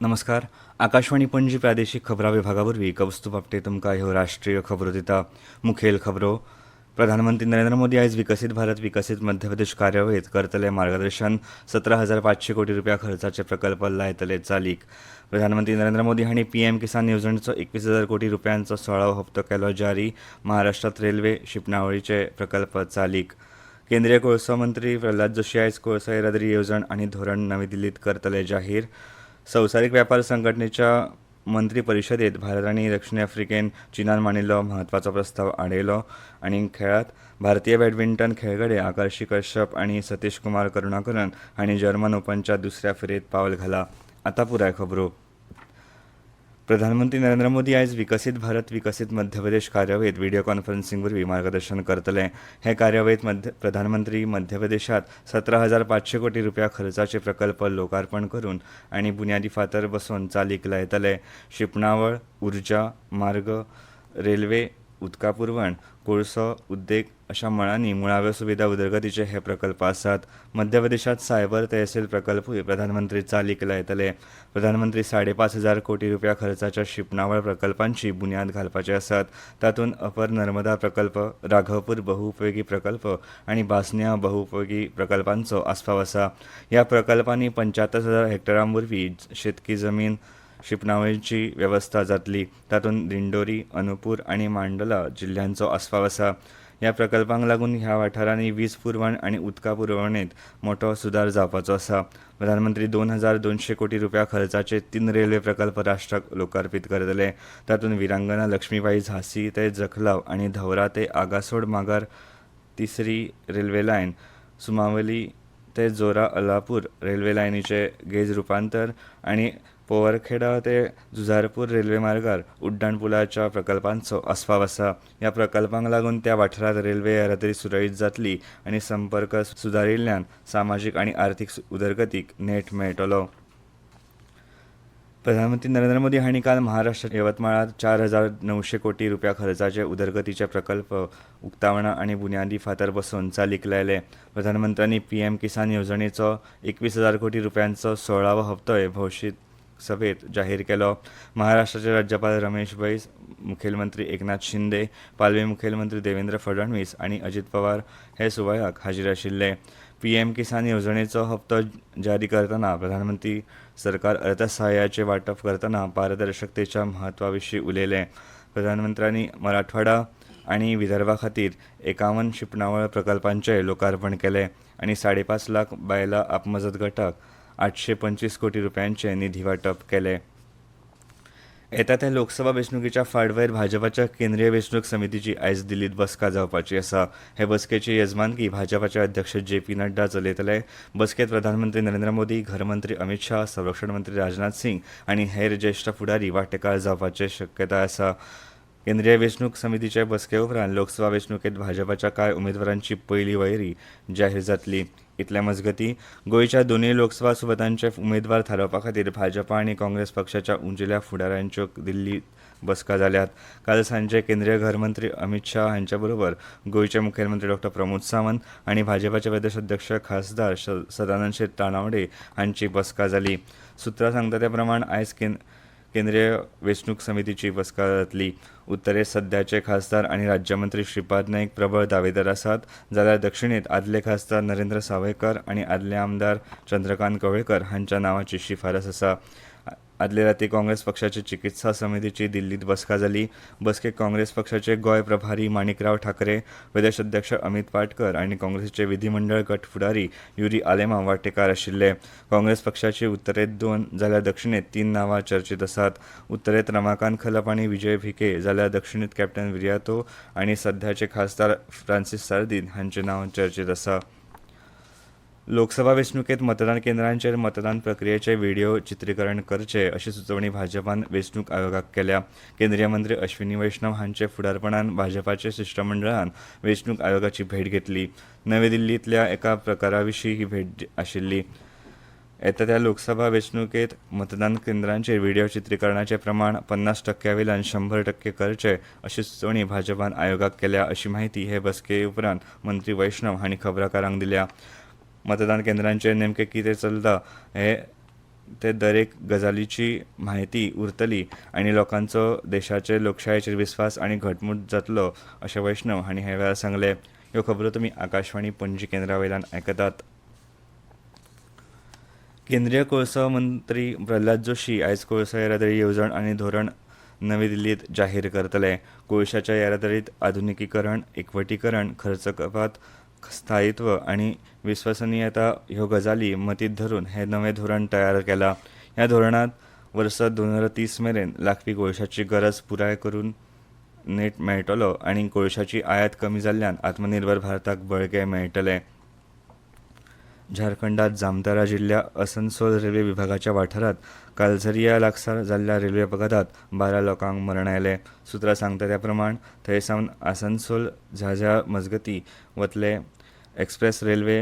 नमस्कार. आकाशवाणी पणजी प्रादेशीक खबरां विभागावरवीं कौस्तुभ आपटे तुमकां ह्यो राष्ट्रीय खबरो दिता. मुखेल खबरो. प्रधानमंत्री नरेंद्र मोदी आयज विकसीत भारत विकसीत मध्य प्रदेश कार्यावळींत करतले मार्गदर्शन. 17,500 कोटी रुपया खर्चाचे प्रकल्प लायतले चालीक. प्रधानमंत्री नरेंद्र मोदी हांणी पीएम किसान येवजणेचो 21,000 कोटी रुपयांचो 16वो हप्तो केलो जारी. महाराष्ट्रांत रेल्वे शिपणावळीचे प्रकल्प चालीक. केंद्रीय कोळसो मंत्री प्रल्हाद जोशी आयज कोळसो येरादारी येवजण आनी धोरण नवी दिल्लींत करतले जाहीर. संवसारीक वेपार संघटनेच्या मंत्री परिशदेंत भारत आनी दक्षिण आफ्रिकेन चीनान मांडिल्लो म्हत्वाचो प्रस्ताव आडयलो. आनी खेळांत भारतीय बॅडमिंटन खेळगडे आकर्षी कश्यप आनी सतीश कुमार करुणाकरन हांणी जर्मन ओपनच्या दुसऱ्या फेरयेंत पावल घाला. आतां पुराय खबरो. प्रधानमंत्री नरेंद्र मोदी आयज विकसीत भारत विकसीत मध्य प्रदेश कार्यावळींत व्हिडिओ कॉन्फरन्सिंग वरवीं मार्गदर्शन करतले. हे कार्यावळींत प्रधानमंत्री मध्य प्रदेशांत 17,500 कोटी रुपया खर्चाचे प्रकल्प लोकार्पण करून आनी बुन्यादी फातर बसोवन चालीक लायतले. शिपणावळ, उर्जा, मार्ग, रेल्वे, उदका पुरवण, कोळसो उद्देग अशा मळांनी मुळाव्यो सुविधा उदरगतीचे हे प्रकल्प आसात. मध्य प्रदेशांत सायबर तहसील प्रकल्पूय प्रधानमंत्री चालीक लायतले. प्रधानमंत्री 5,500 कोटी रुपया खर्चाच्या शिपणावळ प्रकल्पांची बुन्याद घालपाचे आसात. तातूंत अपर नर्मदा प्रकल्प, राघवपूर बहुउपयोगी प्रकल्प आनी बासनिया बहुउपयोगी प्रकल्पांचो आस्पाव आसा. ह्या प्रकल्पांनी 75,000 हेक्टरां वरवीं शेतकी जमीन शिपणावळीची वेवस्था जातली. तातूंत दिंडोरी, अनुपूर आनी मांडला जिल्ह्यांचो आस्पाव आसा. ह्या प्रकल्पांक लागून ह्या वाठारांनी वीज पुरवण आनी उदका पुरवणेंत मोठो सुदार जावपाचो आसा. प्रधानमंत्री 2,200 कोटी रुपया खर्चाचे 3 रेल्वे प्रकल्प राष्ट्राक लोकार्पीत करतले. तातूंत विरांगना लक्ष्मीबाई झांसी ते जखलाव आनी धौरा ते आगासोड मागार तिसरी रेल्वे लायन, सुमावली ते जोरा अलापूर रेल्वे लायनीचे गेज रुपांतर आनी पोवरखेडा ते जुजारपूर रेल्वे मार्गार उड्डाणपुलाच्या प्रकल्पांचो आस्पाव आसा. ह्या प्रकल्पांक लागून त्या वाठारांत रेल्वे येरादारी सुरळीत जातली आनी संपर्क सुदारिल्ल्यान सामाजीक आनी आर्थीक उदरगतीक नेट मेळटलो. प्रधानमंत्री नरेंद्र मोदी हांणी काल महाराष्ट्रात यवतमाळांत 4,900 कोटी रुपया खर्चाचे उदरगतीचे प्रकल्प उक्तावणां आनी बुन्यादी फातर बसोवन चालीक लायले. प्रधानमंत्र्यांनी पीएम किसान येवजणेचो 21,000 कोटी रुपयांचो 16वो हप्तोय भौशीक सभेत जाहीर केलो. महाराष्ट्राचे राज्यपाल रमेश बैस, मुखेलमंत्री एकनाथ शिंदे, पालवी मुखेलमंत्री देवेंद्र फडणवीस आनी अजित पवार हे सुवाळ्याक हाजीर आशिल्ले. पीएम किसान येवजणेचो हप्तो जारी करतना प्रधानमंत्री सरकार अर्थसहाय्याचे वांटप करतना पारदर्शकतेच्या म्हत्वा विशीं उलयले. प्रधानमंत्र्यांनी मराठवाडा आनी विदर्भा खातीर 51 शिपणावळ प्रकल्पांचें लोकार्पण केलें आनी 5.5 लाख बायलां आपमजत गटाक 825 कोटी रुपयांचे निधी वांटप केले. येता त्या लोकसभा वेंचणुकेच्या फाटभुंयेर भाजपाच्या केंद्रीय वेंचणूक समितीची आयज दिल्लीत बसका जावपाची आसा. हे बसकेची येजमानकी भाजपाचे अध्यक्ष जे.पी. नड्डा चलयतले. बसकेंत प्रधानमंत्री नरेंद्र मोदी, घरमंत्री अमित शाह, संरक्षण मंत्री राजनाथ सिंग आनी हेर ज्येश्ठ फुडारी वांटेकार जावपाची शक्यताय आसा. केंद्रीय वेंचणूक समितीचे बसके उपरांत लोकसभा वेंचणुकेंत भाजपाच्या कांय उमेदवारांची पयली वळेरी जाहीर जातली. इतले मजगतीं गोंयच्या दोनूय लोकसभा सुवातांचे उमेदवार थारावपा खातीर भाजपा आनी काँग्रेस पक्षाच्या उंचेल्या फुडाऱ्यांच्यो दिल्लीत बसका जाल्यात. काल सांजे केंद्रीय घरमंत्री अमित शाह हांचे बरोबर गोंयचे मुखेलमंत्री डॉ. प्रमोद सावंत आनी भाजपाचे प्रदेश अध्यक्ष खासदार सदानंद शेट तानावडे हांची बसका जाली. सुत्रां सांगता ते प्रमाण आयज केंद्रीय वेंचणूक समितीची बसका जातली. उत्तरेत सध्याचे खासदार आनी राज्यमंत्री श्रीपाद नाईक प्रबळ दावेदार आसात, जाल्यार दक्षिणेत आदले खासदार नरेंद्र सावयकर आनी आदले आमदार चंद्रकांत कवळेकर हांच्या नांवाची शिफारस आसा. आदले राती काँग्रेस पक्षाची चिकित्सा समितीची दिल्लीत बसका जाली. बसकेक काँग्रेस पक्षाचे गोंय प्रभारी माणिकराव ठाकरे, प्रदेश अध्यक्ष अमित पाटकर आनी काँग्रेसीचे विधीमंडळ गट फुडारी युरी आलेमा वांटेकार आशिल्ले. काँग्रेस पक्षाची उत्तरेत 2 जाल्यार दक्षिणेत 3 नांवां चर्चेत आसात. उत्तरेत रमाकांत खलप आनी विजय भिके जाल्यार दक्षिणेत कॅप्टन विर्यातो आनी सध्याचे खासदार फ्रांसीस सार्दीन हांचें नांव चर्चेत आसा. लोकसभा वेंचणुकेंत मतदान केंद्रांचेर मतदान प्रक्रियेचें व्हिडिओ चित्रीकरण करचें अशी सुचोवणी भाजपान वेंचणूक आयोगाक केल्या. केंद्रीय मंत्री अश्विनी वैष्णव हांचे फुडारपणान भाजपाचे शिष्टमंडळान वेंचणूक आयोगाची भेट घेतली. नवी दिल्लींतल्या एका प्रकारा विशीं ही भेट आशिल्ली. येता त्या लोकसभा वेंचणुकेंत मतदान केंद्रांचेर व्हिडिओ चित्रीकरणाचें प्रमाण 50% वेल्यान 100% करचें अशी सुचोवणी भाजपान आयोगाक केल्या अशी माहिती हे बसके उपरांत मंत्री वैष्णव हांणी खबराकारांक दिल्या. मतदान केंद्रांचेर नेमकें कितें चलता हे ते दरेक गजालीची म्हायती उरतली आनी लोकांचो देशाचे लोकशायेचेर विस्वास आनी घटमूट जातलो अशें वैष्णव हांणी हे वेळार सांगलें. ह्यो खबरो तुमी आकाशवाणी पणजी केंद्रा वयल्यान आयकतात. केंद्रीय कोळसो मंत्री प्रल्हाद जोशी आयज कोळसो येरादारी येवजण आनी धोरण नवी दिल्लींत जाहीर करतले. कोळशाच्या येरादारींत आधुनिकीकरण, एकवटीकरण, खर्च कपात, स्थायित्व आनी विश्वसनीयता ह्यो गजाली मतींत धरून हें नवें धोरण तयार केलां. ह्या धोरणांत वर्स 2030 मेरेन लागपी कोळशाची गरज पुराय करून नेट मेळटलो आनी कोळशाची आयात कमी जाल्ल्यान आत्मनिर्भर भारताक बळगें मेळटलें. झारखंडांत जामतारा जिल्ल्या असनसोल रेल्वे विभागाच्या वाठारांत काल झरिया लागसार जाल्ल्या रेल्वे अपघातांत 12 लोकांक मरण आयलें. सुत्रां सांगता त्या प्रमाण थंयसावन आसनसोल झाझा मजगतीं वतले एक्सप्रेस रेल्वे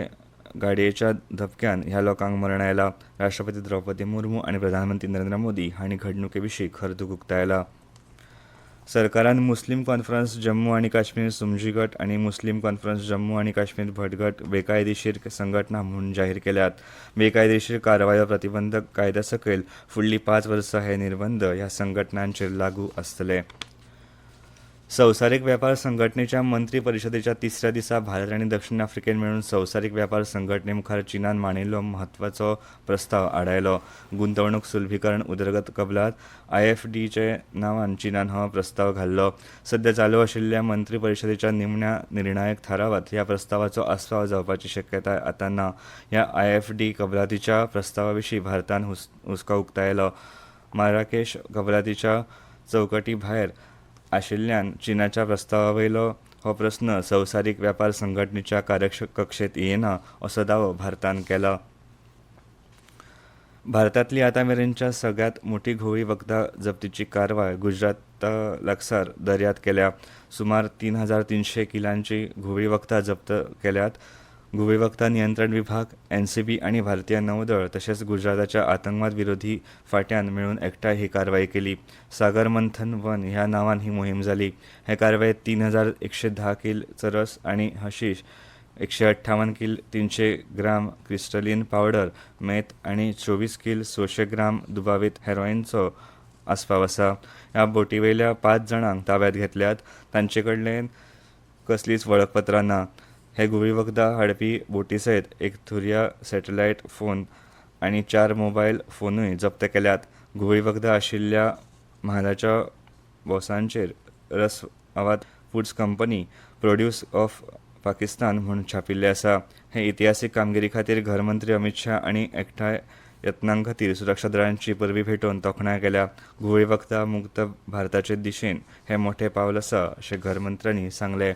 गाडयेच्या धपक्यान ह्या लोकांक मरण आयलां. राष्ट्रपती द्रौपदी मुर्मू आनी प्रधानमंत्री नरेंद्र मोदी हांणी घडणुके विशीं खर दूख उक्तायलां. सरकारान मुस्लीम कॉन्फरन्स जम्मू आनी काश्मीर सुमजी गट आनी मुस्लीम कॉन्फरन्स जम्मू आनी काश्मीर भट गट बेकायदेशीर संघटना म्हूण जाहीर केल्यात. बेकायदेशीर कारवायो प्रतिबंधक कायद्या सकयल फुडलीं 5 वर्सां हे निर्बंध ह्या संघटनांचेर लागू आसतले. संवसारीक वेपार संघटनेच्या मंत्री परिशदेच्या 3ऱ्या दिसा भारत आनी दक्षिण आफ्रिकेन मेळून संवसारीक वेपार संघटने मुखार चीनान मांडिल्लो म्हत्वाचो प्रस्ताव आडायलो. गुंतवणूक सुलभीकरण उदरगत कबलात IFDचे नांवान चीनान हो प्रस्ताव घाल्लो. सध्या चालू आशिल्ल्या मंत्री परिशदेच्या निमण्या निर्णायक थारावांत ह्या प्रस्तावाचो आस्पाव जावपाची शक्यताय आतां ना. ह्या IFD कबलातीच्या प्रस्तावा विशीं भारतान हुस्को उक्तायलो. माराकेश कबलातीच्या चौकटी भायर आशिल्ल्यान चीनाच्या प्रस्तावावयलो हो प्रस्न संवसारीक वेपार संघटनेच्या कार्यकक्षेत येना असो दावो भारतान केला. भारतांतली आतां मेरेनच्या सगळ्यांत मोठी घुंवळी वखदां जप्तीची कारवाय गुजरात लागसार दर्यांत केल्या. सुमार 3,300 किलांची घुंवळी वखदां जप्त केल्यात. घुंवळी वखदां नियंत्रण विभाग, NCB आनी भारतीय नौदळ तशेंच गुजराताच्या आतंकवाद विरोधी फांट्यान मेळून एकठांय ही कारवाय केली. सागर मंथन वन ह्या नांवान ही मोहीम जाली. हे कारवायेंत 3,110 किल चरस आनी हशीश, 158 किल 300 ग्राम क्रिस्टलीन पावडर मेथ आनी 24 किल 600 ग्राम दुबावीत हेरोईनचो आस्पाव आसा. ह्या बोटीवयल्या 5 जाणांक ताब्यांत घेतल्यात. तांचे कडल्यान कसलीच वळखपत्रां ना. हे घुंवळी वखदां हाडपी बोटी सयत एक थुर्या सॅटेलायट फोन आनी 4 मोबायल फोनूय जप्त केल्यात. घुंवळी वखदां आशिल्ल्या म्हालाच्या बोसांचेर रसआवात foods company produce of Pakistan म्हूण छापिल्ले आसा. हे इतिहासीक कामगिरी खातीर घरमंत्री अमित शाह आनी एकठांय यत्नां खातीर सुरक्षा दळांची परबीं भेटोवन तोखणाय केल्या. घुंवळी वखदां मुक्त भारताचे दिशेन हें मोठें पावल आसा अशें घरमंत्र्यांनी सांगलें.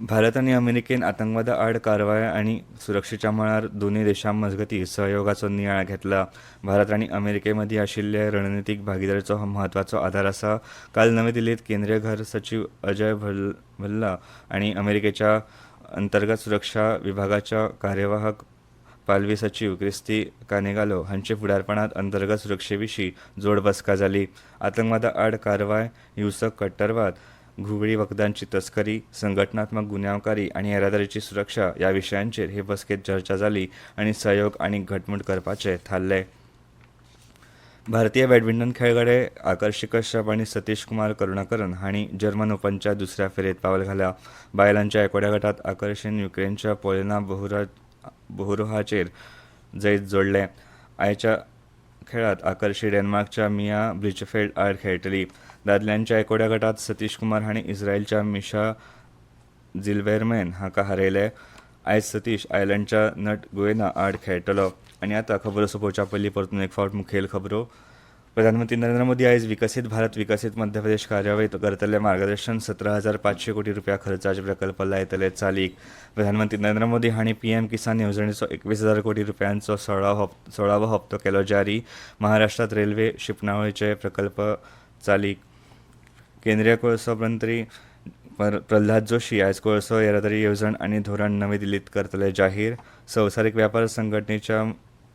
भारत आनी अमेरिकेन आतंकवादा आड कारवाय आनी सुरक्षेच्या मळार दोनूय देशां मजगतीं सहयोगाचो नियाळ घेतला. भारत आनी अमेरिके मदीं आशिल्ले रणनीतीक भागीदारीचो हो म्हत्वाचो आधार आसा. काल नवी दिल्लींत केंद्रीय घर सचीव अजय भल्ला आनी अमेरिकेच्या अंतर्गत सुरक्षा विभागाच्या कार्यवाहक पालवी सचीव क्रिस्ती कानेगालो हांचे फुडारपणांत अंतर्गत सुरक्षे विशीं जोड बसका जाली. आतंकवादा आड कारवाय, हिंसक कट्टरवाद, घुंवळी वखदांची तस्करी, संघटनात्मक गुन्यांवकारी आनी येरादारीची सुरक्षा ह्या विशयांचेर हे बसकेंत चर्चा जाली आनी सहयोग आनीक घटमूट करपाचें थारलें. भारतीय बॅडमिंटन खेळगडे आकर्षी कश्यप आनी सतीश कुमार करुणाकरन हांणी जर्मन ओपनच्या दुसऱ्या फेरयेत पावल घाल्या. बायलांच्या एकोड्या गटांत आकर्षीन युक्रेनच्या पोलिना बोहुरोहाचेर जैत जोडलें. आयच्या खेळांत आकर्षी डेन्मार्कच्या मिया ब्लिचफेल्ड आड खेळटली. दादल्यांच्या एकोड्या गटांत सतीश कुमार हांणी इस्रायलच्या मिशा झिल्बेरमॅन हाका हारयले. आयज सतीश आयर्लंडच्या नट गुएना आड खेळटलो. आनी आतां खबरो सोंपोवच्या पयलीं परतून एक फावट मुखेल खबरो. प्रधानमंत्री नरेंद्र मोदी आयज विकसीत भारत विकसीत मध्य प्रदेश कार्यावळींत करतले मार्गदर्शन 17,500 कोटी रुपया खर्चाचे प्रकल्प लायतले चालीक. प्रधानमंत्री नरेंद्र मोदी हांणी PM किसान येवजणेचो 21,000 कोटी रुपयांचो 16वो हप्तो केलो जारी. महाराष्ट्रांत रेल्वे शिपणावळीचे प्रकल्प चालीक. केंद्रीय कोळसो मंत्री प्रल्हाद जोशी आयज कोळसो येरादारी येवजण आनी धोरण नवी दिल्लींत करतले जाहीर. संवसारीक वेपार संघटनेच्या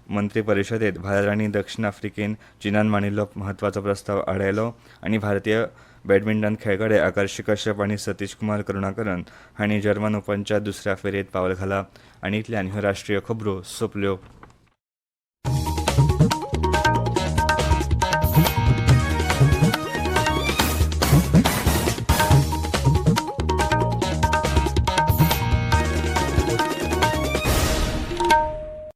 मंत्री परिशदेंत भारत आनी दक्षिण आफ्रिकेन चीनान मांडिल्लो म्हत्वाचो प्रस्ताव आडायलो. आनी भारतीय बॅडमिंटन खेळगडे आकर्षी कश्यप आनी सतीश कुमार करुणाकरन हांणी जर्मन ओपनच्या दुसऱ्या फेरयेत पावल घालां. आनी इतल्यान ह्यो राष्ट्रीय खबरो सोंपल्यो.